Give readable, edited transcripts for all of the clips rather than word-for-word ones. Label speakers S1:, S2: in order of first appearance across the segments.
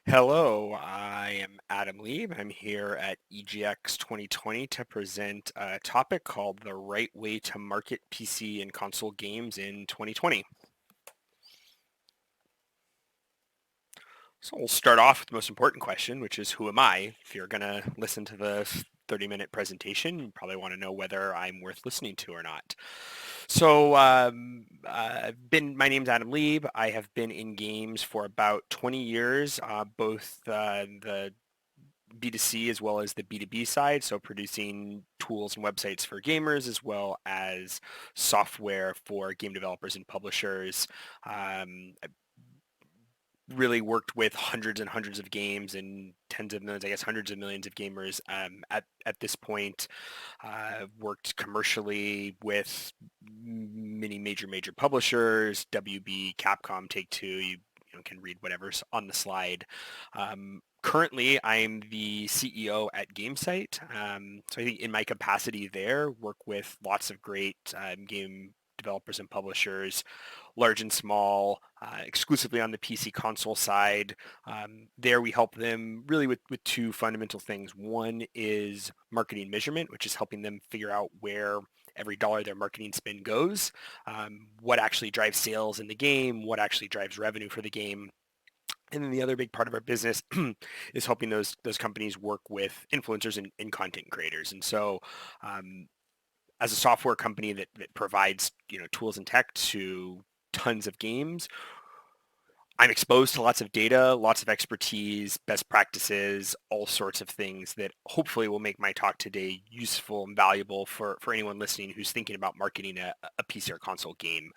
S1: Hello, I am Adam Lieb. I'm here at EGX 2020 to present a topic called the right way to market PC and console games in 2020. So we'll start off with the most important question, which is who am I? If you're going to listen to the 30-minute presentation, you probably want to know whether I'm worth listening to or not. So my name's Adam Lieb. I have been in games for about 20 years, both the B2C as well as the B2B side, so producing tools and websites for gamers as well as software for game developers and publishers. I really worked with hundreds and hundreds of games and tens of millions, I guess hundreds of millions of gamers at this point. Worked commercially with many major publishers, WB, Capcom, Take-Two. You can read whatever's on the slide. Currently, I'm the CEO at Gamesight. So I think in my capacity there, work with lots of great game developers and publishers, large and small, exclusively on the PC console side. There we help them really with two fundamental things. One is marketing measurement, which is helping them figure out where every dollar their marketing spend goes, what actually drives sales in the game, what actually drives revenue for the game. And then the other big part of our business is helping those companies work with influencers and content creators. And so as a software company that provides tools and tech to tons of games, I'm exposed to lots of data, lots of expertise, best practices, all sorts of things that hopefully will make my talk today useful and valuable for anyone listening who's thinking about marketing a PC or console game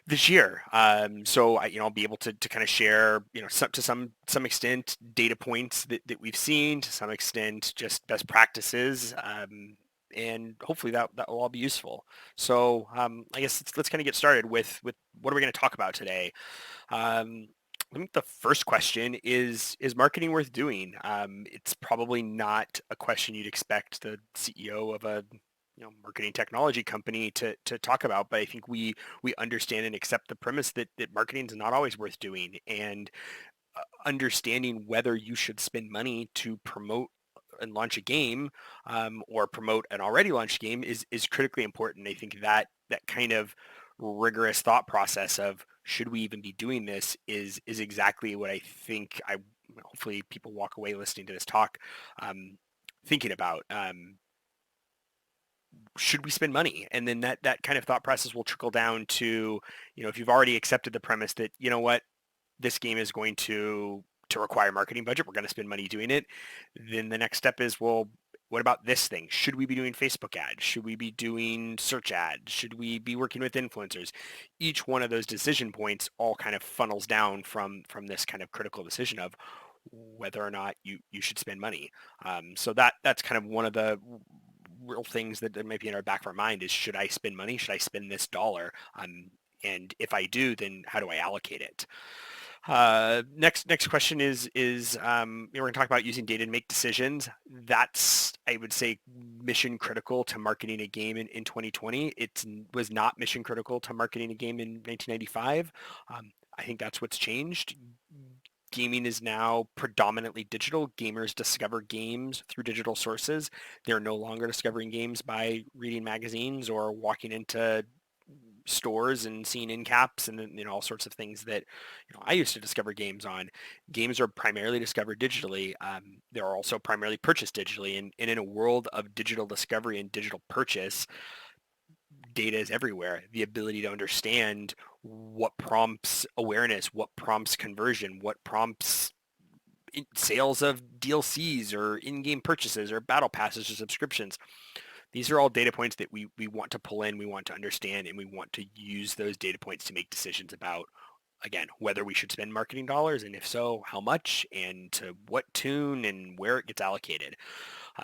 S1: this year. So I'll be able to kind of share, to some extent, data points that we've seen, to some extent, just best practices, and hopefully that will all be useful. So I guess let's kind of get started with what are we going to talk about today. I think the first question is marketing worth doing? It's probably not a question you'd expect the CEO of a marketing technology company to talk about, but I think we understand and accept the premise that marketing is not always worth doing, and understanding whether you should spend money to promote and launch a game, or promote an already launched game is critically important. I think that kind of rigorous thought process of should we even be doing this is exactly what I think hopefully people walk away listening to this talk thinking about. Should we spend money? And then that kind of thought process will trickle down to, if you've already accepted the premise that, this game is going to require marketing budget, we're going to spend money doing it, then the next step is, well, what about this thing? Should we be doing Facebook ads? Should we be doing search ads? Should we be working with influencers? Each one of those decision points all kind of funnels down from this kind of critical decision of whether or not you should spend money. So that's kind of one of the real things that might be in our back of our mind is, should I spend money? Should I spend this dollar? And if I do, then how do I allocate it? Next question is we're going to talk about using data to make decisions. That's, I would say, mission critical to marketing a game in 2020. It was not mission critical to marketing a game in 1995. I think that's what's changed. Gaming is now predominantly digital. Gamers discover games through digital sources. They're no longer discovering games by reading magazines or walking into stores and seeing end caps and all sorts of things that I used to discover games on. Games are primarily discovered digitally. They're also primarily purchased digitally, and in a world of digital discovery and digital purchase, data is everywhere. The ability to understand what prompts awareness, what prompts conversion, what prompts sales of DLCs or in-game purchases or battle passes or subscriptions. These are all data points that we want to pull in, we want to understand, and we want to use those data points to make decisions about, again, whether we should spend marketing dollars, and if so, how much, and to what tune, and where it gets allocated.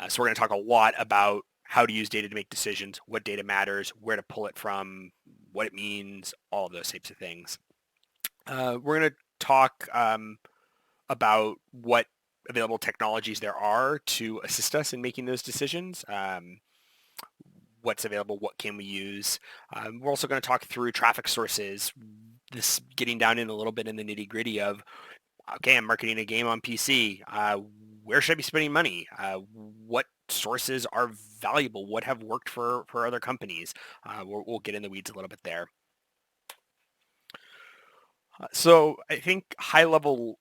S1: So we're going to talk a lot about how to use data to make decisions, what data matters, where to pull it from, what it means, all of those types of things. We're going to talk about what available technologies there are to assist us in making those decisions. What's available, what can we use. We're also going to talk through traffic sources, this getting down in a little bit in the nitty gritty of okay, I'm marketing a game on PC. Where should I be spending money? What sources are valuable? What have worked for other companies? We'll get in the weeds a little bit there. So I think high level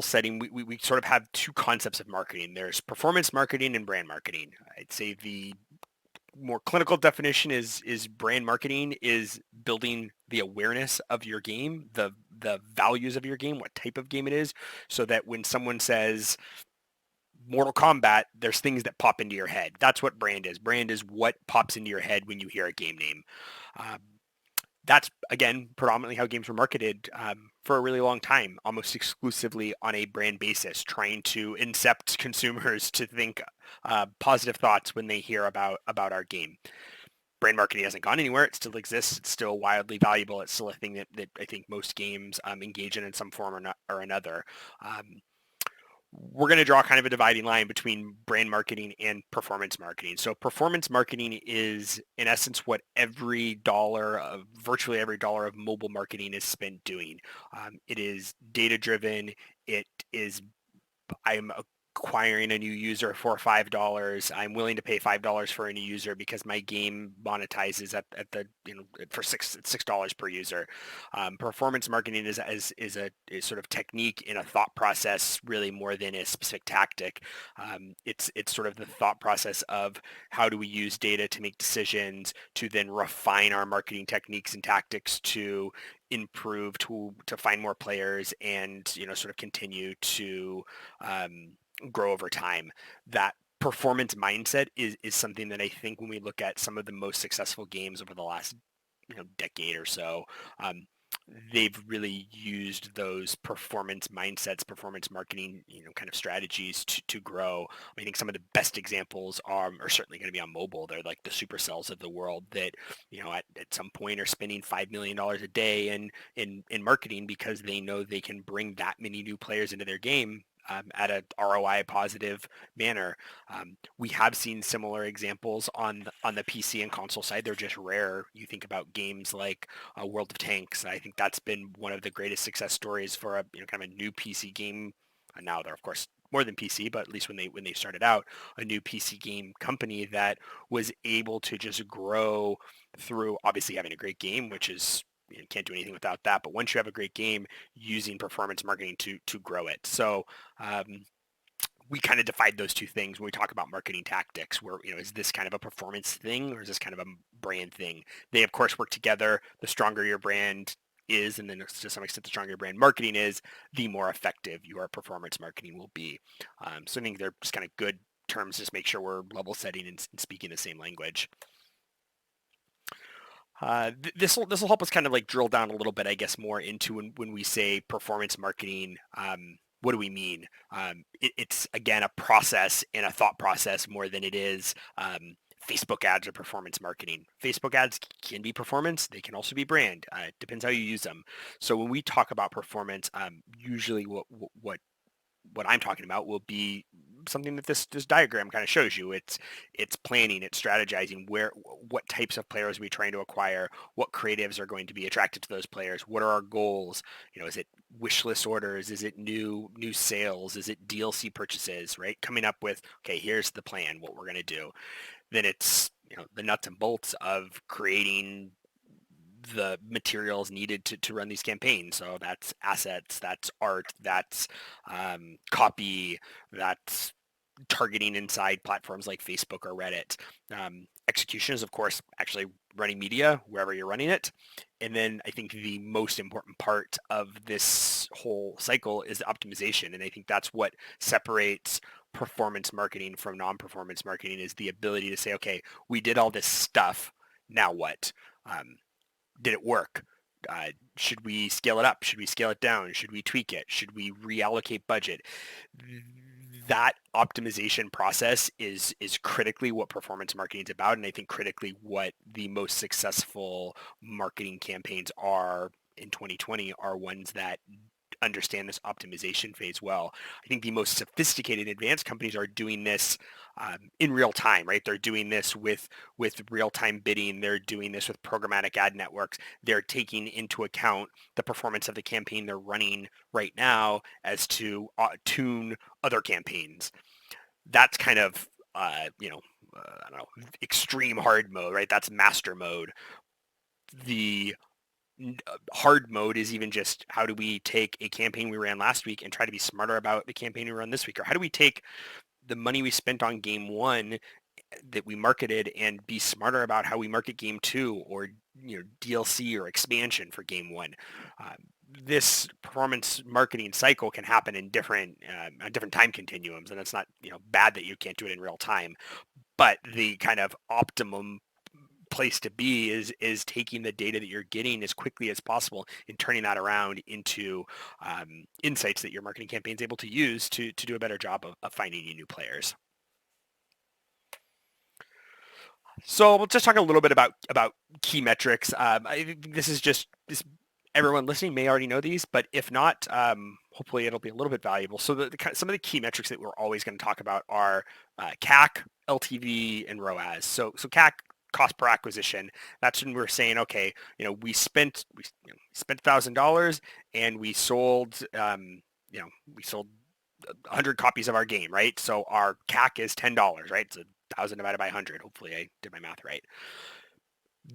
S1: setting, we sort of have two concepts of marketing. There's performance marketing and brand marketing. I'd say the more clinical definition is brand marketing is building the awareness of your game, the values of your game, what type of game it is, so that when someone says Mortal Kombat, there's things that pop into your head. That's what brand is. Brand is what pops into your head when you hear a game name. Um, that's, again, predominantly how games were marketed for a really long time, almost exclusively on a brand basis, trying to incept consumers to think positive thoughts when they hear about our game. Brand marketing hasn't gone anywhere. It still exists. It's still wildly valuable. It's still a thing that I think most games engage in some form or another. We're going to draw kind of a dividing line between brand marketing and performance marketing. So performance marketing is, in essence, what virtually every dollar of mobile marketing is spent doing. It is data-driven. It is, I'm acquiring a new user for $5. I'm willing to pay $5 for a new user because my game monetizes at the for $6 per user. Performance marketing is a sort of technique in a thought process, really more than a specific tactic. It's sort of the thought process of how do we use data to make decisions to then refine our marketing techniques and tactics to improve, to find more players and sort of continue to grow over time. That performance mindset is something that I think when we look at some of the most successful games over the last decade or so, they've really used those performance mindsets, performance marketing, kind of strategies to grow. I think some of the best examples are certainly going to be on mobile. They're like the Supercells of the world that, at some point are spending $5 million a day in marketing because they know they can bring that many new players into their game at a ROI positive manner. We have seen similar examples on the PC and console side. They're just rare. You think about games like World of Tanks. I think that's been one of the greatest success stories for a kind of a new PC game. And now they're of course more than PC, but at least when they started out, a new PC game company that was able to just grow through obviously having a great game, which is can't do anything without that. But once you have a great game, using performance marketing to grow it. So we kind of divide those two things when we talk about marketing tactics, where, is this kind of a performance thing or is this kind of a brand thing? They, of course, work together. The stronger your brand is, and then to some extent, the stronger your brand marketing is, the more effective your performance marketing will be. So I think they're just kind of good terms, just make sure we're level setting and speaking the same language. This will help us kind of like drill down a little bit, I guess, more into when we say performance marketing. What do we mean? It's again a process and a thought process more than it is Facebook ads or performance marketing. Facebook ads can be performance. They can also be brand. It depends how you use them. So when we talk about performance, usually what I'm talking about will be something that this diagram kind of shows you. It's planning, it's strategizing, what types of players are we trying to acquire, what creatives are going to be attracted to those players, what are our goals, is it wish list orders, is it new sales, is it DLC purchases, right? Coming up with, okay, here's the plan, what we're going to do. Then it's the nuts and bolts of creating the materials needed to run these campaigns. So that's assets, that's art, that's copy, that's targeting inside platforms like Facebook or Reddit. Execution is, of course, actually running media wherever you're running it. And then I think the most important part of this whole cycle is the optimization. And I think that's what separates performance marketing from non-performance marketing, is the ability to say, okay, we did all this stuff. Now what? Did it work? Should we scale it up? Should we scale it down? Should we tweak it? Should we reallocate budget? That optimization process is critically what performance marketing is about, and I think critically what the most successful marketing campaigns are in 2020 are ones that understand this optimization phase well. I think the most sophisticated advanced companies are doing this in real time, right? They're doing this with real-time bidding. They're doing this with programmatic ad networks. They're taking into account the performance of the campaign they're running right now as to tune other campaigns. That's kind of, I don't know, extreme hard mode, right? That's master mode. The hard mode is even just how do we take a campaign we ran last week and try to be smarter about the campaign we run this week? Or how do we take the money we spent on game one that we marketed and be smarter about how we market game two, or DLC or expansion for game one? Uh, this performance marketing cycle can happen in different time continuums, and it's not bad that you can't do it in real time. But the kind of optimum place to be is taking the data that you're getting as quickly as possible and turning that around into insights that your marketing campaign is able to use to do a better job of finding you new players. So we'll just talk a little bit about key metrics. I think this is just everyone listening may already know these, but if not, hopefully it'll be a little bit valuable. So some of the key metrics that we're always going to talk about are CAC, LTV, and ROAS. So CAC, cost per acquisition. That's when we're saying, okay, we spent $1,000 and we sold 100 copies of our game, right? So our CAC is $10, right? So 1,000 divided by 100. Hopefully I did my math right.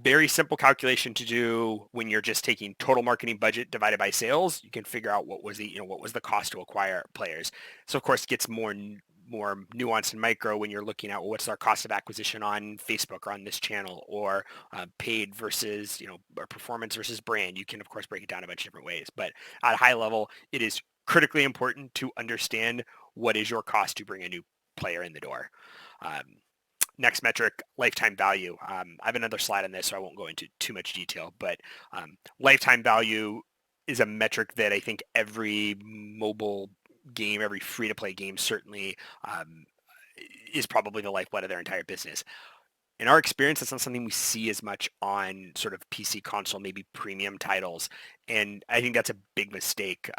S1: Very simple calculation to do when you're just taking total marketing budget divided by sales. You can figure out what was the cost to acquire players. So of course it gets more nuanced and micro when you're looking at, well, what's our cost of acquisition on Facebook or on this channel, or paid versus or performance versus brand. You can of course break it down a bunch of different ways, but at a high level, it is critically important to understand what is your cost to bring a new player in the door. Next metric, lifetime value. I have another slide on this, so I won't go into too much detail, but lifetime value is a metric that I think every mobile game, every free-to-play game certainly is probably the lifeblood of their entire business. In our experience, it's not something we see as much on sort of PC console, maybe premium titles, and I think that's a big mistake.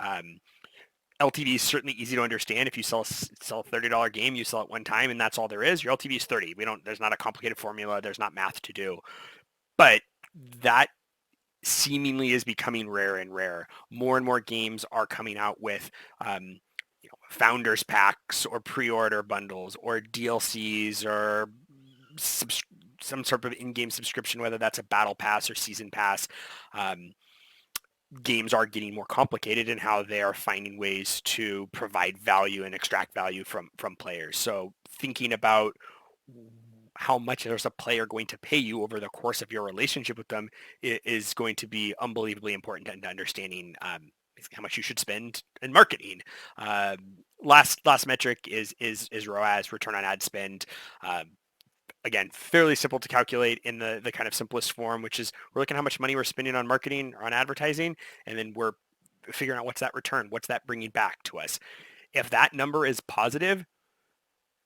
S1: LTV is certainly easy to understand. If you sell a $30 game, you sell it one time, and that's all there is. Your LTV is 30. There's not a complicated formula. There's not math to do. But that seemingly is becoming rarer and rarer. More and more games are coming out with founders packs or pre-order bundles or DLCs or some sort of in-game subscription, whether that's a battle pass or season pass. Games are getting more complicated in how they are finding ways to provide value and extract value from players. So thinking about how much is a player going to pay you over the course of your relationship with them is going to be unbelievably important to understanding how much you should spend in marketing. Last metric is ROAS, return on ad spend. Again, fairly simple to calculate in the kind of simplest form, which is we're looking at how much money we're spending on marketing or on advertising, and then we're figuring out what's that return, what's that bringing back to us. If that number is positive,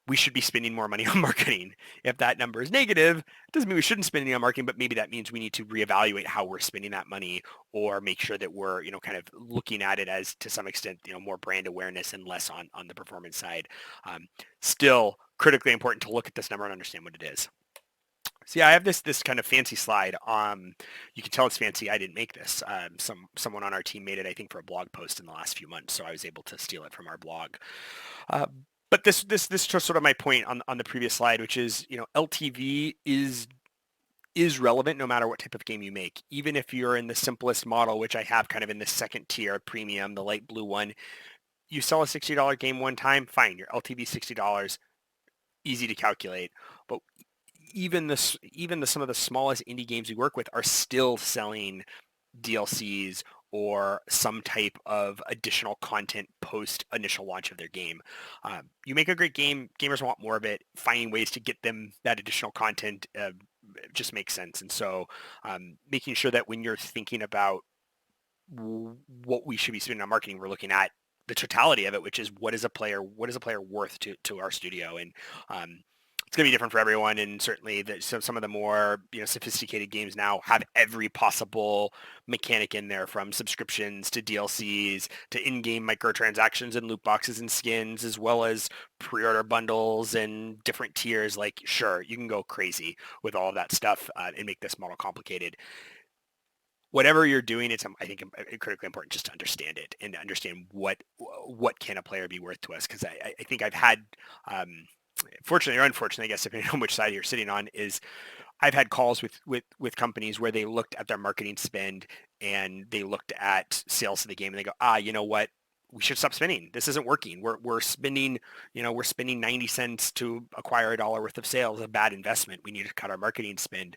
S1: we should be spending more money on marketing. If that number is negative, it doesn't mean we shouldn't spend any on marketing, but maybe that means we need to reevaluate how we're spending that money, or make sure that we're, kind of looking at it as, to some extent, more brand awareness and less on the performance side. Still critically important to look at this number and understand what it is. So yeah, I have this kind of fancy slide. You can tell it's fancy. I didn't make this. Someone on our team made it, I think, for a blog post in the last few months, so I was able to steal it from our blog. But this just sort of my point on the previous slide, which is, LTV is relevant no matter what type of game you make. Even if you're in the simplest model, which I have kind of in the second tier premium, the light blue one, you sell a $60 game one time, fine, your LTV is $60, easy to calculate. But even some of the smallest indie games we work with are still selling DLCs or some type of additional content post initial launch of their game. You make a great game, gamers want more of it. Finding ways to get them that additional content just makes sense. And so making sure that when you're thinking about what we should be spending on marketing, we're looking at the totality of it, which is what is a player worth to our studio. And it's going to be different for everyone, and certainly some of the more sophisticated games now have every possible mechanic in there, from subscriptions to DLCs to in-game microtransactions and loot boxes and skins, as well as pre-order bundles and different tiers. Like, sure, you can go crazy with all of that stuff and make this model complicated. Whatever you're doing, it's, I think, critically important just to understand it and to understand what can a player be worth to us. Because I think I've had, fortunately or unfortunately, I guess depending on which side you're sitting on, is I've had calls with companies where they looked at their marketing spend and they looked at sales of the game and they go, you know what? We should stop spending. This isn't working. We're spending, we're spending 90 cents to acquire $1 worth of sales, a bad investment. We need to cut our marketing spend,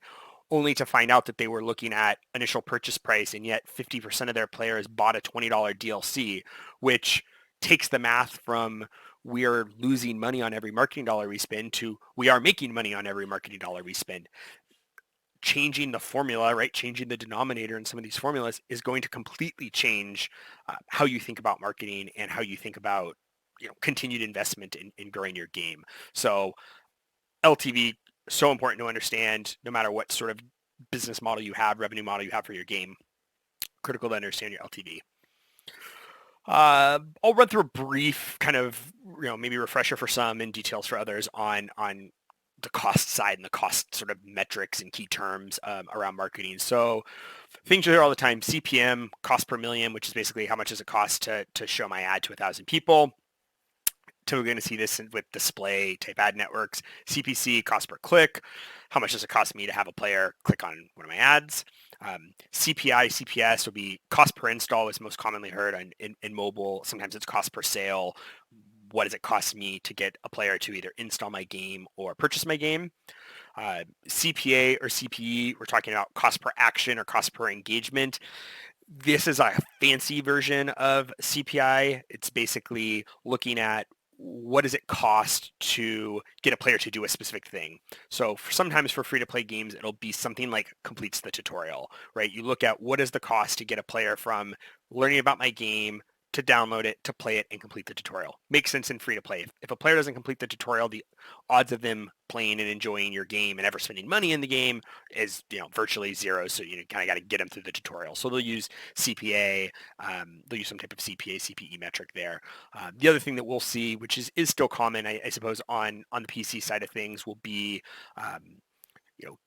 S1: only to find out that they were looking at initial purchase price, and yet 50% of their players bought a $20 DLC, which takes the math from we are losing money on every marketing dollar we spend to we are making money on every marketing dollar we spend. Changing the formula, right? Changing the denominator in some of these formulas is going to completely change how you think about marketing and how you think about continued investment in growing your game. So LTV, so important to understand no matter what sort of business model you have, revenue model you have for your game. Critical to understand your LTV. I'll run through a brief kind of, maybe refresher for some and details for others on the cost side and the cost sort of metrics and key terms around marketing. So things you hear all the time: CPM, cost per million, which is basically how much does it cost to show my ad to 1,000 people. So we're going to see this with display type ad networks. CPC, cost per click. How much does it cost me to have a player click on one of my ads? CPI, CPS would be cost per install, is most commonly heard in mobile. Sometimes it's cost per sale. What does it cost me to get a player to either install my game or purchase my game? CPA or CPE, we're talking about cost per action or cost per engagement. This is a fancy version of CPI. It's basically looking at what does it cost to get a player to do a specific thing. So sometimes for free-to-play games, it'll be something like completes the tutorial, right? You look at what is the cost to get a player from learning about my game to download it, to play it, and complete the tutorial. Makes sense in free-to-play. If a player doesn't complete the tutorial, the odds of them playing and enjoying your game and ever spending money in the game is virtually zero. So you kind of got to get them through the tutorial. So they'll use CPA. They'll use some type of CPA, CPE metric there. The other thing that we'll see, which is still common, I suppose, on the PC side of things, will be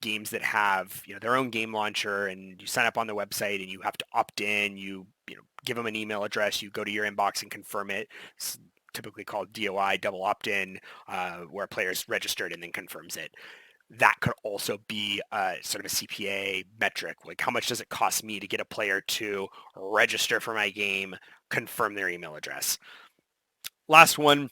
S1: games that have their own game launcher, and you sign up on the website and you have to opt in. You give them an email address. You go to your inbox and confirm it. It's typically called DOI, double opt-in, where a player's registered and then confirms it. That could also be sort of a CPA metric. Like, how much does it cost me to get a player to register for my game, confirm their email address? Last one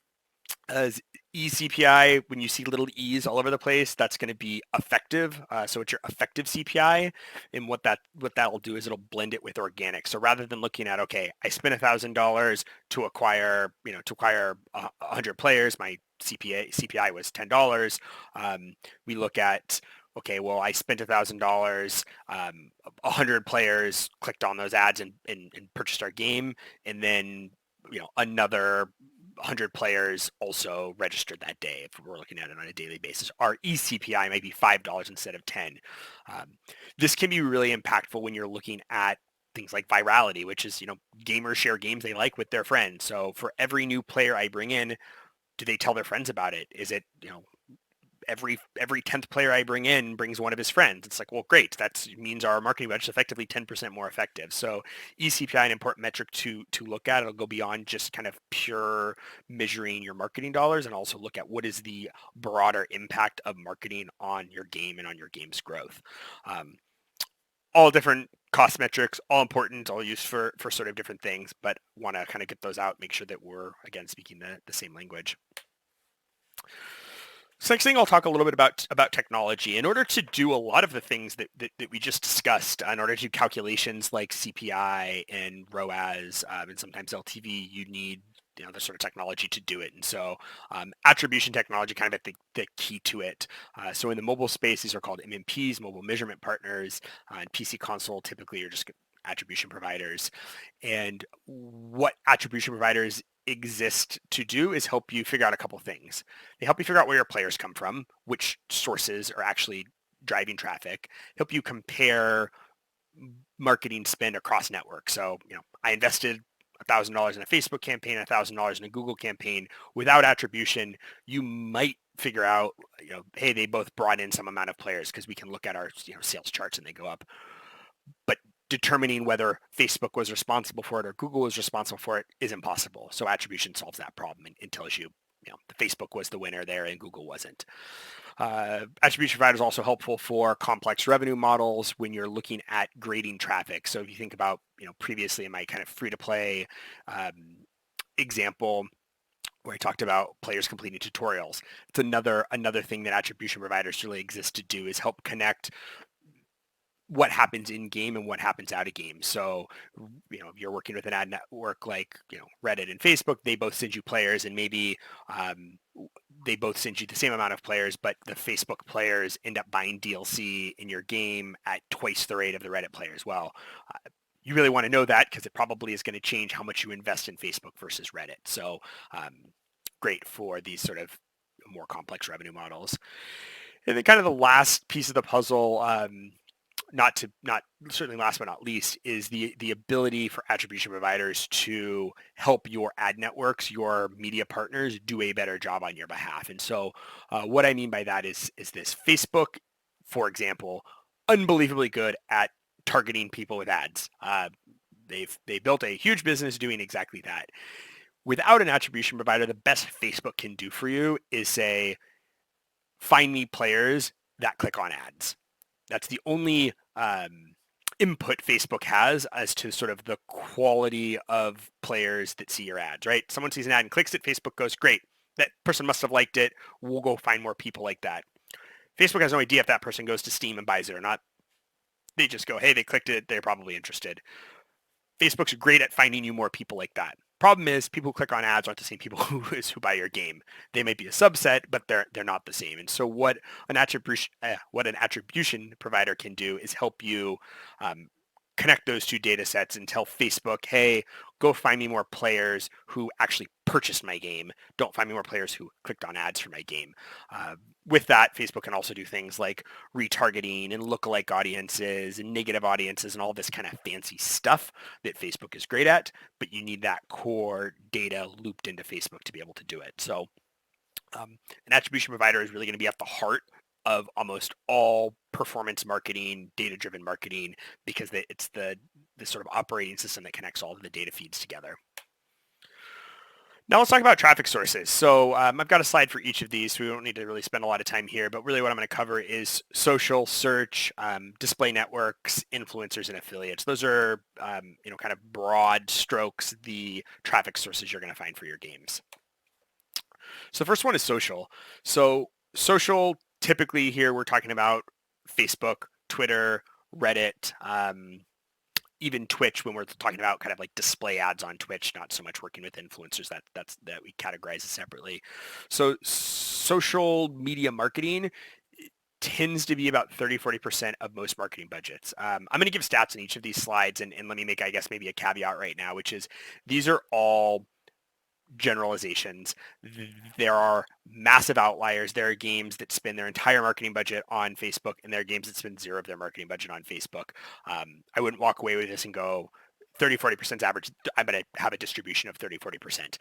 S1: is eCPI. When you see little e's all over the place, that's going to be effective. So it's your effective CPI, and what that'll do is it'll blend it with organic. So rather than looking at, okay, I spent $1,000 to acquire 100 players, my CPI was $10. We look at, okay, well, I spent $1,000, 100 players clicked on those ads and purchased our game, and then another 100 players also registered that day. If we're looking at it on a daily basis, our eCPI might be $5 instead of 10. This can be really impactful when you're looking at things like virality, which is, gamers share games they like with their friends. So for every new player I bring in, do they tell their friends about it? Is it, every 10th player I bring in brings one of his friends? It's like, well, great. That means our marketing budget is effectively 10% more effective. So eCPI, an important metric to look at. It'll go beyond just kind of pure measuring your marketing dollars, and also look at what is the broader impact of marketing on your game and on your game's growth. All different cost metrics, all important, all used for sort of different things, but want to kind of get those out, make sure that we're, again, speaking the same language. So next thing, I'll talk a little bit about technology. In order to do a lot of the things that we just discussed, in order to do calculations like CPI and ROAS and sometimes LTV, you need the sort of technology to do it. And so attribution technology kind of at the key to it. So in the mobile space, these are called MMPs, mobile measurement partners. And PC console, typically you're just attribution providers. And what attribution providers exist to do is help you figure out a couple things. They help you figure out where your players come from, which sources are actually driving traffic, help you compare marketing spend across networks. So, I invested $1,000 in a Facebook campaign, $1,000 in a Google campaign. Without attribution, you might figure out, hey, they both brought in some amount of players because we can look at our sales charts and they go up. But determining whether Facebook was responsible for it or Google was responsible for it is impossible. So attribution solves that problem and tells you, the Facebook was the winner there and Google wasn't. Attribution provider is also helpful for complex revenue models when you're looking at grading traffic. So if you think about, previously in my kind of free-to-play example, where I talked about players completing tutorials, it's another thing that attribution providers really exist to do is help connect what happens in game and what happens out of game. So, if you're working with an ad network like, Reddit and Facebook, they both send you players and maybe they both send you the same amount of players, but the Facebook players end up buying DLC in your game at twice the rate of the Reddit players. Well, you really want to know that because it probably is going to change how much you invest in Facebook versus Reddit. So great for these sort of more complex revenue models. And then kind of the last piece of the puzzle, not certainly last but not least, is the ability for attribution providers to help your ad networks, your media partners, do a better job on your behalf. And so what I mean by that is this: Facebook, for example, unbelievably good at targeting people with ads. They built a huge business doing exactly that. Without an attribution provider, the best Facebook can do for you is say, find me players that click on ads. That's the only input Facebook has as to sort of the quality of players that see your ads, right? Someone sees an ad and clicks it, Facebook goes, great, that person must have liked it. We'll go find more people like that. Facebook has no idea if that person goes to Steam and buys it or not. They just go, hey, they clicked it, they're probably interested. Facebook's great at finding you more people like that. Problem is, people who click on ads aren't the same people who buy your game. They may be a subset, but they're not the same. And so what an attribution provider can do is help you connect those two data sets and tell Facebook, hey, go find me more players who actually purchased my game. Don't find me more players who clicked on ads for my game. With that, Facebook can also do things like retargeting and lookalike audiences and negative audiences and all this kind of fancy stuff that Facebook is great at, but you need that core data looped into Facebook to be able to do it. So an attribution provider is really going to be at the heart of almost all performance marketing, data-driven marketing, because it's the sort of operating system that connects all of the data feeds together. Now let's talk about traffic sources. So I've got a slide for each of these, so we don't need to really spend a lot of time here, but really what I'm going to cover is social, search, display networks, influencers, and affiliates. Those are, kind of broad strokes, the traffic sources you're going to find for your games. So the first one is social. So social, typically here we're talking about Facebook, Twitter, Reddit, even Twitch when we're talking about kind of like display ads on Twitch, not so much working with influencers that we categorize as separately. So social media marketing tends to be about 30-40% of most marketing budgets. I'm going to give stats on each of these slides and let me make, I guess, maybe a caveat right now, which is these are all generalizations. There are massive outliers. There are games that spend their entire marketing budget on Facebook, and there are games that spend zero of their marketing budget on Facebook. I wouldn't walk away with this and go 30-40% average. I'm going to have a distribution of 30-40%.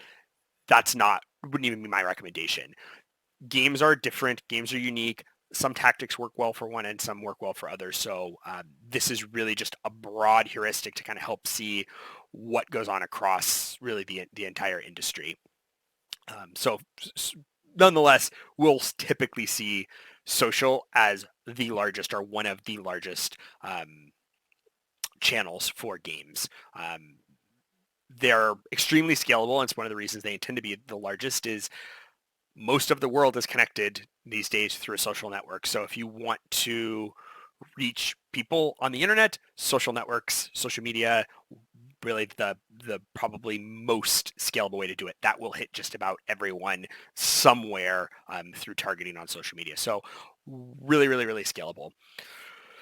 S1: Wouldn't even be my recommendation. Games are different. Games are unique. Some tactics work well for one and some work well for others. So this is really just a broad heuristic to kind of help see what goes on across really the entire industry. So nonetheless, we'll typically see social as the largest or one of the largest channels for games. They're extremely scalable, and it's one of the reasons they tend to be the largest is most of the world is connected these days through a social network. So if you want to reach people on the internet, social networks, social media, really the probably most scalable way to do it. That will hit just about everyone somewhere through targeting on social media. So really, really, really scalable.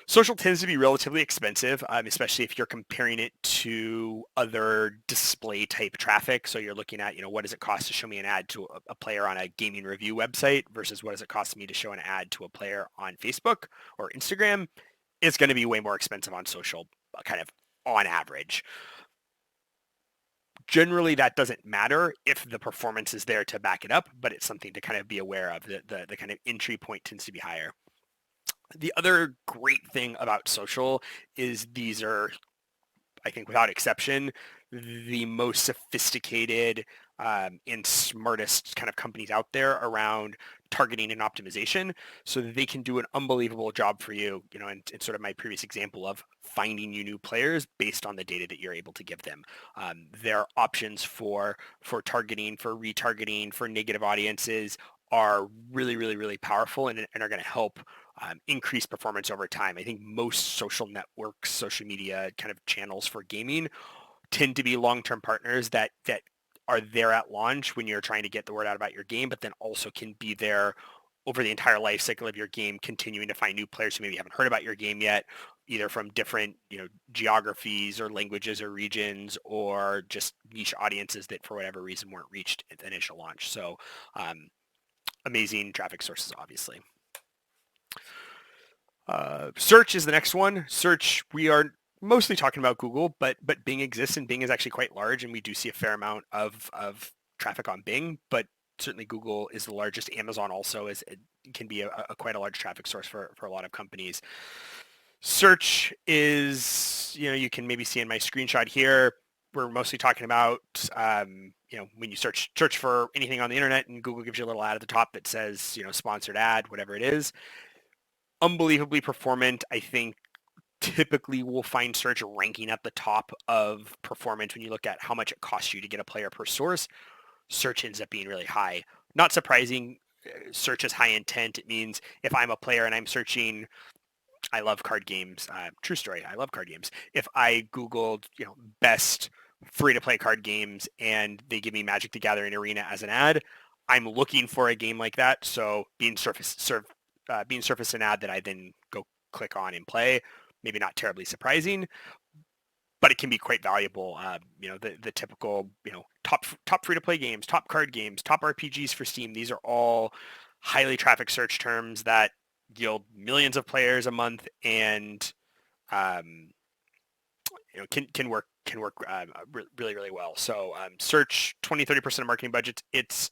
S1: Social tends to be relatively expensive, especially if you're comparing it to other display type traffic. So you're looking at, what does it cost to show me an ad to a player on a gaming review website versus what does it cost me to show an ad to a player on Facebook or Instagram? It's going to be way more expensive on social, kind of on average. Generally, that doesn't matter if the performance is there to back it up, but it's something to kind of be aware of. The kind of entry point tends to be higher. The other great thing about social is these are, I think without exception, the most sophisticated and smartest kind of companies out there around targeting and optimization, so that they can do an unbelievable job for you, and sort of my previous example of finding you new players based on the data that you're able to give them. Their options for targeting, for retargeting, for negative audiences are really, really, really powerful and are going to help increase performance over time. I think most social networks, social media kind of channels for gaming tend to be long-term partners that are there at launch when you're trying to get the word out about your game, but then also can be there over the entire life cycle of your game, continuing to find new players who maybe haven't heard about your game yet, either from different, geographies or languages or regions, or just niche audiences that for whatever reason weren't reached at the initial launch. So amazing traffic sources, obviously. Search is the next one. Search, we are mostly talking about Google, but Bing exists, and Bing is actually quite large, and we do see a fair amount of traffic on Bing, but certainly Google is the largest. Amazon also it can be a quite a large traffic source for a lot of companies. Search is, you can maybe see in my screenshot here, we're mostly talking about, when you search for anything on the internet and Google gives you a little ad at the top that says, sponsored ad, whatever it is. Unbelievably performant. I think typically we'll find search ranking at the top of performance when you look at how much it costs you to get a player per source. Search ends up being really high. Not surprising. Search is high intent. It means if I'm a player and I'm searching, I love card games. True story. I love card games. If I Googled, best free-to-play card games and they give me Magic the Gathering Arena as an ad, I'm looking for a game like that. So being surfaced an ad that I then go click on and play, maybe not terribly surprising, but it can be quite valuable. The typical, top free-to-play games, top card games, top RPGs for Steam. These are all highly traffic search terms that yield millions of players a month and can work really, really well. So search 20-30% of marketing budgets. It's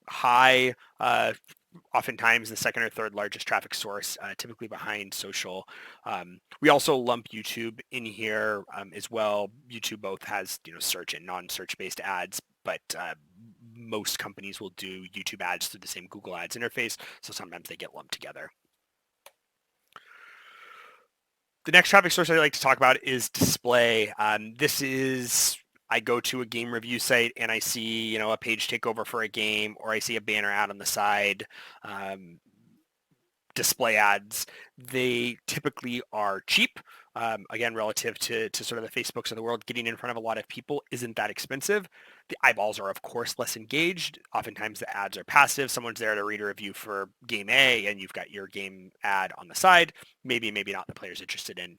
S1: high, oftentimes the second or third largest traffic source, typically behind social. We also lump YouTube in here as well. YouTube both has search and non-search based ads, but most companies will do YouTube ads through the same Google Ads interface, so sometimes they get lumped together. The next traffic source I like to talk about is display. This is, I go to a game review site and I see, a page takeover for a game, or I see a banner ad on the side. Display ads, they typically are cheap. Again, relative to sort of the Facebooks of the world, getting in front of a lot of people isn't that expensive. The eyeballs are, of course, less engaged. Oftentimes the ads are passive. Someone's there to read a review for game A and you've got your game ad on the side. Maybe not the player's interested in.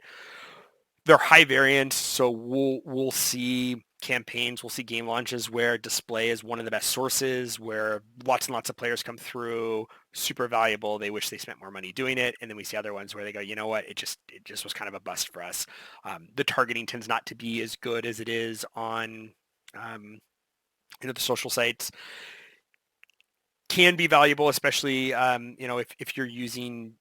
S1: They're high variance, so we'll see campaigns, we'll see game launches where display is one of the best sources, where lots and lots of players come through, super valuable. They wish they spent more money doing it, and then we see other ones where they go, you know what, it just was kind of a bust for us. The targeting tends not to be as good as it is on the social sites. Can be valuable, especially if you're using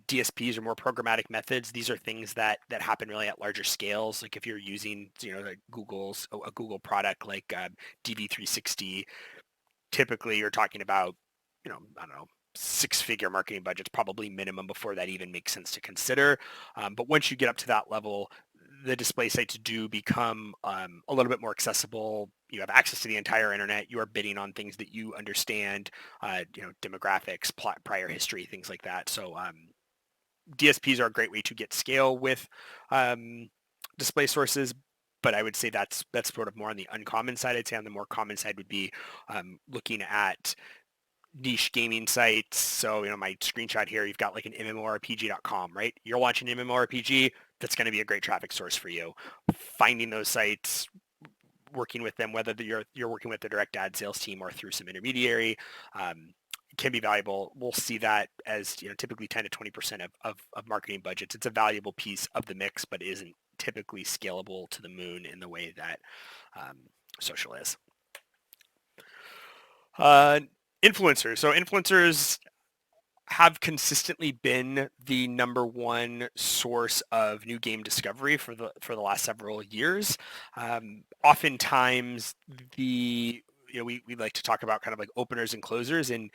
S1: DSPs or more programmatic methods. These are things that happen really at larger scales. Like if you're using a Google product like DV360, typically you're talking about I don't know, 6-figure marketing budgets, probably minimum, before that even makes sense to consider. But once you get up to that level, the display sites do become a little bit more accessible. You have access to the entire internet. You are bidding on things that you understand, demographics, prior history, things like that. So DSPs are a great way to get scale with display sources, but I would say that's sort of more on the uncommon side. I'd say on the more common side would be looking at niche gaming sites. So, my screenshot here, you've got like an MMORPG.com, right? You're launching an MMORPG, that's going to be a great traffic source for you. Finding those sites, working with them, whether you're working with the direct ad sales team or through some intermediary, can be valuable. We'll see that as typically 10 to 20% of marketing budgets. It's a valuable piece of the mix, but isn't typically scalable to the moon in the way that social is. Influencers. So influencers have consistently been the number one source of new game discovery for the last several years. Oftentimes, we like to talk about kind of like openers and closers, and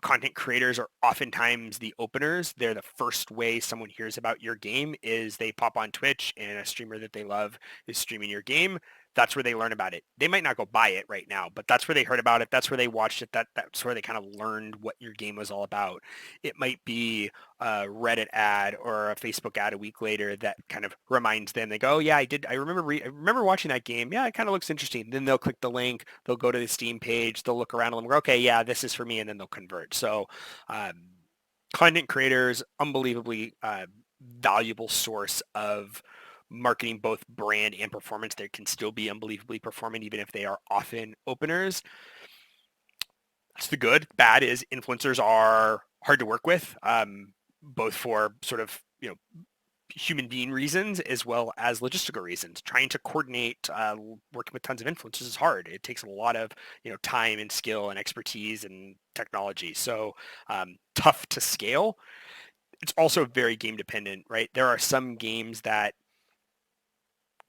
S1: content creators are oftentimes the openers. They're the first way someone hears about your game is they pop on Twitch and a streamer that they love is streaming your game. That's where they learn about it. They might not go buy it right now, but that's where they heard about it. That's where they watched it. That's where they kind of learned what your game was all about. It might be a Reddit ad or a Facebook ad a week later that kind of reminds them. They go, oh, yeah, I remember watching that game. Yeah, it kind of looks interesting. Then they'll click the link. They'll go to the Steam page. They'll look around and go, okay, yeah, this is for me. And then they'll convert. So content creators, unbelievably valuable source of marketing, both brand and performance. They can still be unbelievably performant even if they are often openers. That's the good. Bad is influencers are hard to work with, both for sort of human being reasons as well as logistical reasons. Trying to coordinate working with tons of influencers is hard. It takes a lot of time and skill and expertise and technology. So tough to scale. It's also very game dependent, right? There are some games that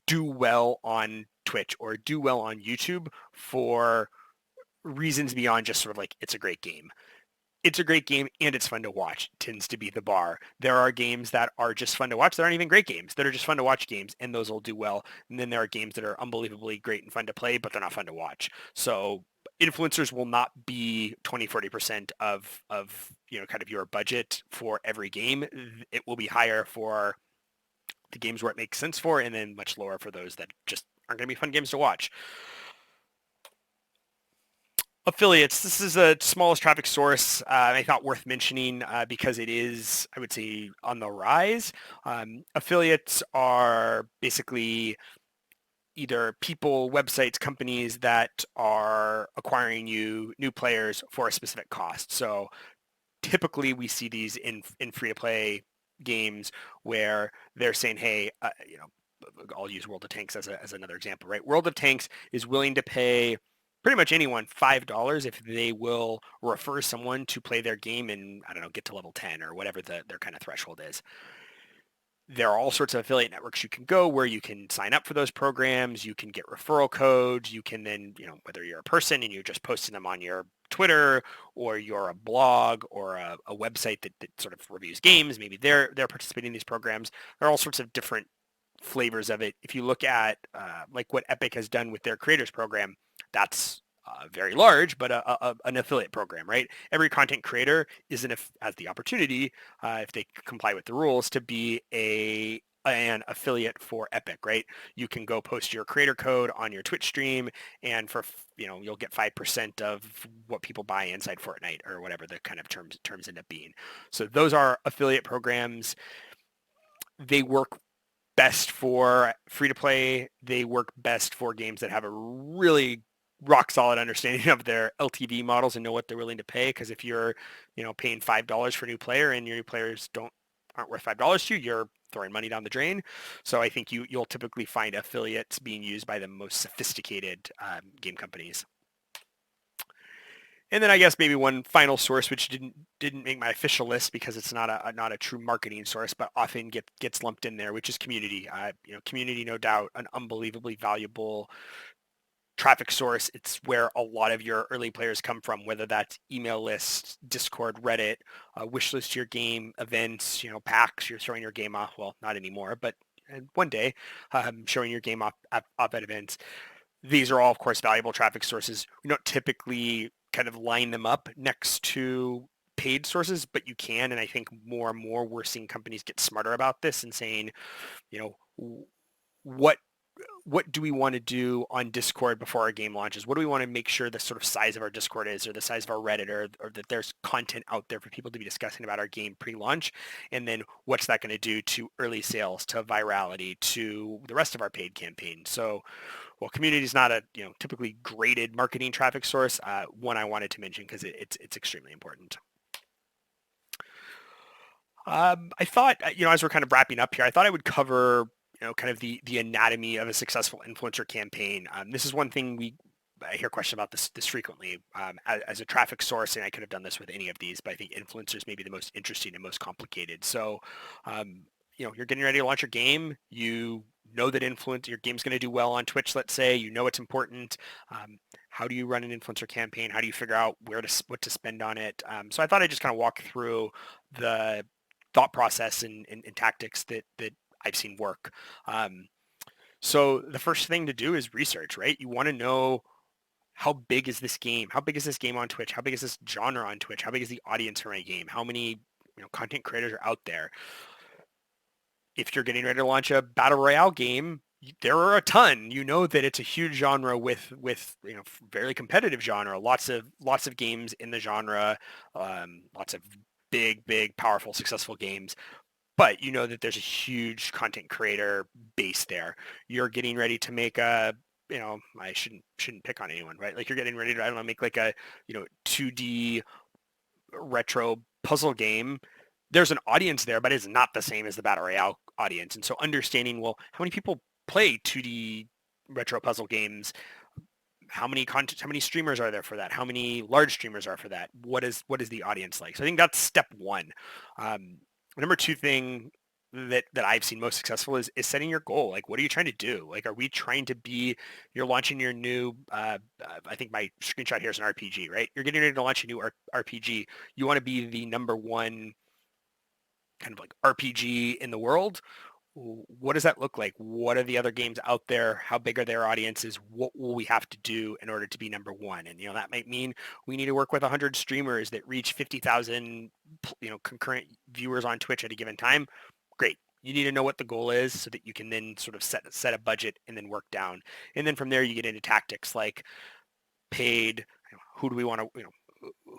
S1: do well on Twitch or do well on YouTube for reasons beyond just sort of like it's a great game. It's a great game and it's fun to watch tends to be the bar. There are games that are just fun to watch that aren't even great games, that are just fun to watch games, and those will do well. And then there are games that are unbelievably great and fun to play, but they're not fun to watch. So influencers will not be 20-40% of kind of your budget for every game. It will be higher for the games where it makes sense for, and then much lower for those that just aren't going to be fun games to watch. Affiliates. This is the smallest traffic source. I thought worth mentioning because it is, I would say, on the rise. Affiliates are basically either people, websites, companies that are acquiring you new players for a specific cost. So typically we see these in free-to-play games where they're saying, hey, I'll use World of Tanks as another example, right? World of Tanks is willing to pay pretty much anyone $5 if they will refer someone to play their game and, I don't know, get to level 10 or whatever their kind of threshold is. There are all sorts of affiliate networks you can go where you can sign up for those programs. You can get referral codes. You can then, whether you're a person and you're just posting them on your Twitter or you're a blog or a website that sort of reviews games, maybe they're participating in these programs. There are all sorts of different flavors of it. If you look at like what Epic has done with their creators program, that's very large, but an affiliate program, right? Every content creator has the opportunity, if they comply with the rules, to be an affiliate for Epic, right? You can go post your creator code on your Twitch stream, and for you'll get 5% of what people buy inside Fortnite or whatever the kind of terms end up being. So those are affiliate programs. They work best for free to play. They work best for games that have a really rock solid understanding of their LTV models and know what they're willing to pay. Because if you're, paying $5 for a new player and your new players aren't worth $5 to you, you're throwing money down the drain. So I think you'll typically find affiliates being used by the most sophisticated game companies. And then I guess maybe one final source, which didn't make my official list because it's not a true marketing source, but often gets lumped in there, which is community. Community, no doubt, an unbelievably valuable traffic source. It's where a lot of your early players come from, whether that's email lists, Discord, Reddit, wish list your game, events, PAX, you're throwing your game off. Well, not anymore, but one day showing your game off at events. These are all, of course, valuable traffic sources. We don't typically kind of line them up next to paid sources, but you can. And I think more and more we're seeing companies get smarter about this and saying, what what do we want to do on Discord before our game launches? What do we want to make sure the sort of size of our Discord is, or the size of our Reddit, or that there's content out there for people to be discussing about our game pre-launch? And then what's that going to do to early sales, to virality, to the rest of our paid campaign? So, well, community is not a typically graded marketing traffic source. One I wanted to mention because it's extremely important. I thought, as we're kind of wrapping up here, I thought I would cover, kind of the anatomy of a successful influencer campaign. This is one thing I hear questions about this frequently as a traffic source, and I could have done this with any of these, but I think influencers may be the most interesting and most complicated. So, you're getting ready to launch your game. You know that your game's going to do well on Twitch, let's say. You know it's important. How do you run an influencer campaign? How do you figure out what to spend on it? So I thought I'd just kind of walk through the thought process and tactics that I've seen work. So the first thing to do is research, right? You want to know how big is this game? How big is this game on Twitch? How big is this genre on Twitch? How big is the audience for my game? How many content creators are out there? If you're getting ready to launch a battle royale game, there are a ton. You know that it's a huge genre with very competitive genre. Lots of games in the genre. Lots of big, powerful, successful games. But you know that there's a huge content creator base there. You're getting ready to make I shouldn't pick on anyone, right? Like you're getting ready to, I don't know, make like a 2D retro puzzle game. There's an audience there, but it's not the same as the battle royale audience. And so understanding, well, how many people play 2D retro puzzle games? How many streamers are there for that? How many large streamers are for that? What is the audience like? So I think that's step one. Number two thing that I've seen most successful is setting your goal. Like, what are you trying to do? Like, are we trying to be, you're launching your new, I think my screenshot here is an RPG, right? You're getting ready to launch a new RPG. You want to be the number one kind of like RPG in the world. What does that look like? What are the other games out there? How big are their audiences? What will we have to do in order to be number one? And, that might mean we need to work with 100 streamers that reach 50,000, concurrent viewers on Twitch at a given time. Great. You need to know what the goal is so that you can then sort of set a budget and then work down. And then from there, you get into tactics like paid, who do we want to,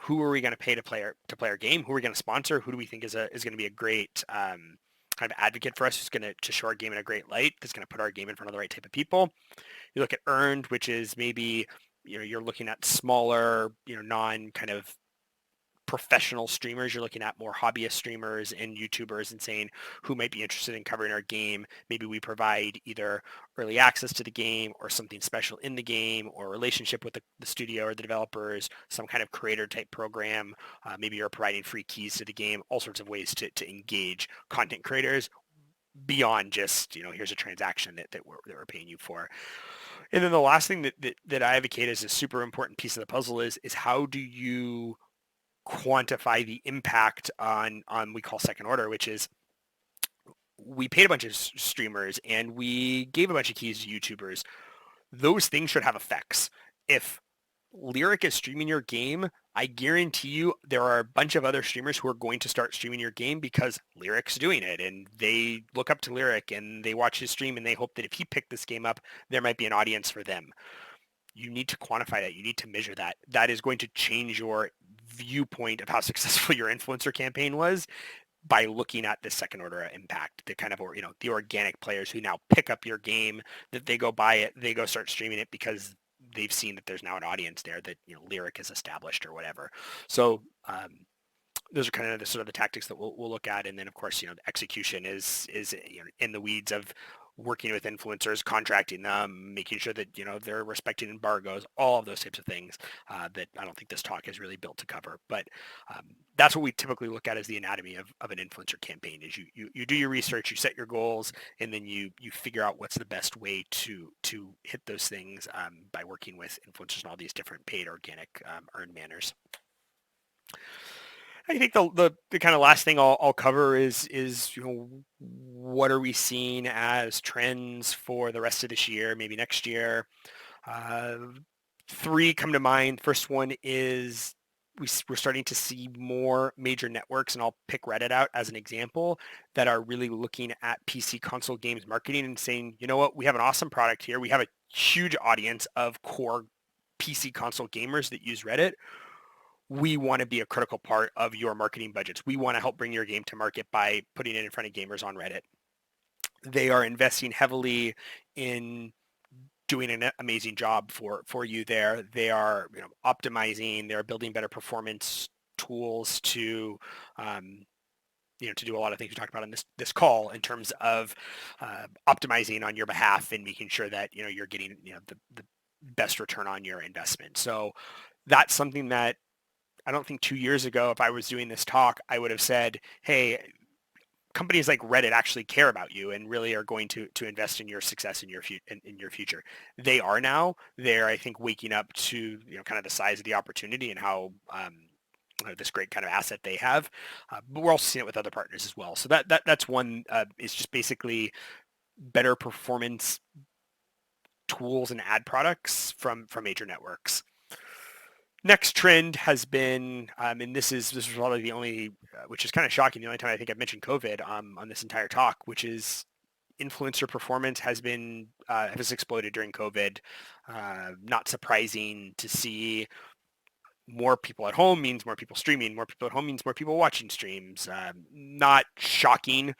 S1: who are we going to pay to play our game? Who are we going to sponsor? Who do we think is going to be a great kind of advocate for us, who's going to show our game in a great light, that's going to put our game in front of the right type of people? You look at earned, which is maybe you're looking at smaller, non kind of professional streamers. You're looking at more hobbyist streamers and YouTubers and saying who might be interested in covering our game. Maybe we provide either early access to the game or something special in the game or a relationship with the studio or the developers, some kind of creator type program. Maybe you're providing free keys to the game, all sorts of ways to engage content creators beyond just, here's a transaction that we're paying you for. And then the last thing that I advocate as a super important piece of the puzzle is how do you quantify the impact on we call second order, which is we paid a bunch of streamers and we gave a bunch of keys to YouTubers. Those things should have effects. If Lyric is streaming your game, I guarantee you there are a bunch of other streamers who are going to start streaming your game because Lyric's doing it and they look up to Lyric and they watch his stream and they hope that if he picked this game up, there might be an audience for them. You need to quantify that. You need to measure that. That is going to change your viewpoint of how successful your influencer campaign was by looking at the second order impact, the kind of, the organic players who now pick up your game, that they go buy it, they go start streaming it because they've seen that there's now an audience there that, Lyric is established or whatever. So those are kind of the sort of the tactics that we'll look at. And then of course, the execution is in the weeds of working with influencers, contracting them, making sure that, they're respecting embargoes, all of those types of things that I don't think this talk is really built to cover. But that's what we typically look at as the anatomy of an influencer campaign is you do your research, you set your goals, and then you figure out what's the best way to hit those things by working with influencers in all these different paid, organic, earned manners. I think the kind of last thing I'll cover is what are we seeing as trends for the rest of this year, maybe next year. Three come to mind. First one is we're starting to see more major networks, and I'll pick Reddit out as an example, that are really looking at PC console games marketing and saying, you know what, we have an awesome product here. We have a huge audience of core PC console gamers that use Reddit. We want to be a critical part of your marketing budgets. We want to help bring your game to market by putting it in front of gamers on Reddit. They are investing heavily in doing an amazing job for you there. They are, optimizing. They're building better performance tools to to do a lot of things we talked about on this call in terms of optimizing on your behalf and making sure that you're getting the best return on your investment. So that's something that I don't think 2 years ago, if I was doing this talk, I would have said, hey, companies like Reddit actually care about you and really are going to invest in your success in your future. They are now. They're, I think, waking up to kind of the size of the opportunity and how this great kind of asset they have. But we're also seeing it with other partners as well. So that's one is just basically better performance tools and ad products from major networks. Next trend has been, and this is probably the only, which is kind of shocking, the only time I think I've mentioned COVID on this entire talk, which is influencer performance has exploded during COVID. Not surprising to see. More people at home means more people streaming. More people at home means more people watching streams. Not shocking,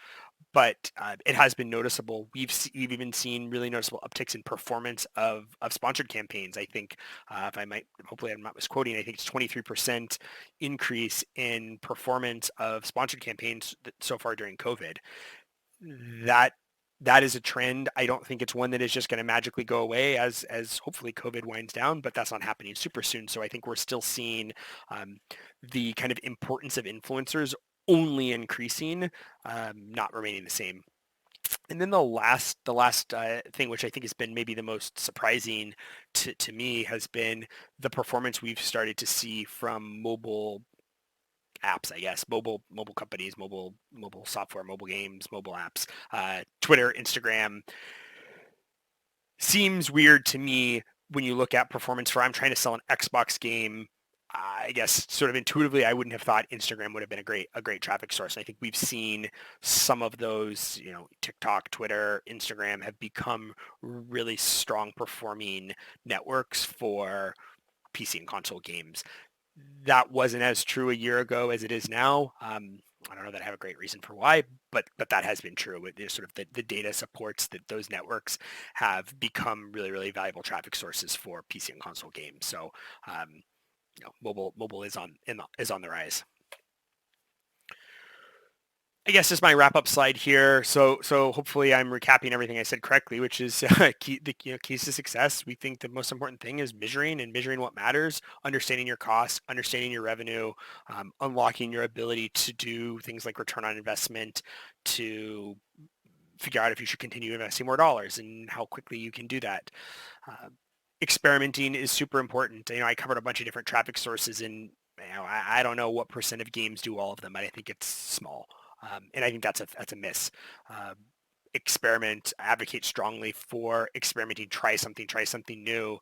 S1: but it has been noticeable. We've even seen really noticeable upticks in performance of sponsored campaigns. I think, if I might, hopefully I'm not misquoting, I think it's 23% increase in performance of sponsored campaigns so far during COVID. That is a trend. I don't think it's one that is just going to magically go away as hopefully COVID winds down, but that's not happening super soon. So I think we're still seeing the kind of importance of influencers only increasing, not remaining the same. And then the last thing, which I think has been maybe the most surprising to me, has been the performance we've started to see from mobile apps, I guess, mobile companies, mobile software, mobile games, mobile apps, Twitter, Instagram. Seems weird to me when you look at performance for I'm trying to sell an Xbox game. I guess sort of intuitively, I wouldn't have thought Instagram would have been a great traffic source. And I think we've seen some of those, TikTok, Twitter, Instagram have become really strong performing networks for PC and console games. That wasn't as true a year ago as it is now. I don't know that I have a great reason for why, but that has been true. Sort of the data supports that those networks have become really, really valuable traffic sources for PC and console games. So mobile is on the rise. I guess this is my wrap-up slide here. So hopefully I'm recapping everything I said correctly, which is the keys to success. We think the most important thing is measuring what matters, understanding your costs, understanding your revenue, unlocking your ability to do things like return on investment, to figure out if you should continue investing more dollars and how quickly you can do that. Experimenting is super important. I covered a bunch of different traffic sources, and I don't know what % of games do all of them, but I think it's small. And I think that's a miss. Experiment, advocate strongly for experimenting, try something new.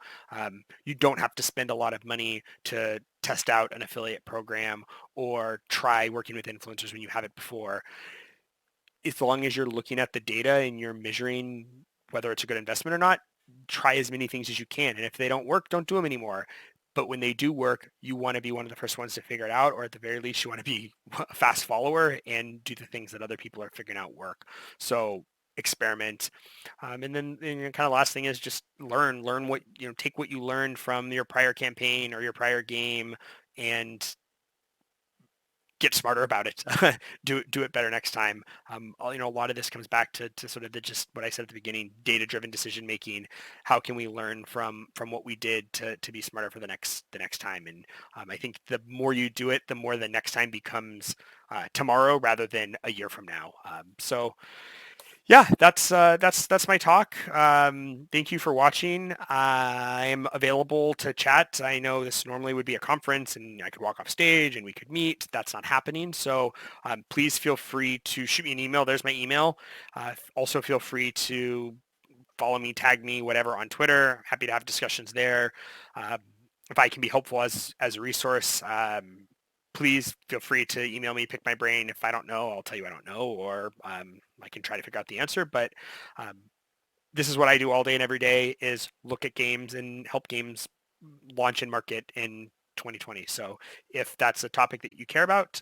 S1: You don't have to spend a lot of money to test out an affiliate program or try working with influencers when you have it before. As long as you're looking at the data and you're measuring whether it's a good investment or not, try as many things as you can. And if they don't work, don't do them anymore. But when they do work, you want to be one of the first ones to figure it out, or at the very least, you want to be a fast follower and do the things that other people are figuring out work. So experiment. And then kind of last thing is just learn what, take what you learned from your prior campaign or your prior game and get smarter about it. do it better next time. A lot of this comes back to sort of just what I said at the beginning: data-driven decision making. How can we learn from what we did to be smarter for the next time? And I think the more you do it, the more the next time becomes tomorrow rather than a year from now. So yeah, that's my talk. Thank you for watching. I'm available to chat. I know this normally would be a conference and I could walk off stage and we could meet. That's not happening. So please feel free to shoot me an email. There's my email. Also feel free to follow me, tag me, whatever on Twitter. Happy to have discussions there. if I can be helpful as a resource, please feel free to email me, pick my brain. If I don't know, I'll tell you I don't know, or I can try to figure out the answer. But this is what I do all day and every day, is look at games and help games launch and market in 2020. So if that's a topic that you care about,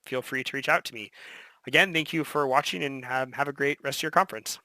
S1: feel free to reach out to me. Again, thank you for watching, and have a great rest of your conference.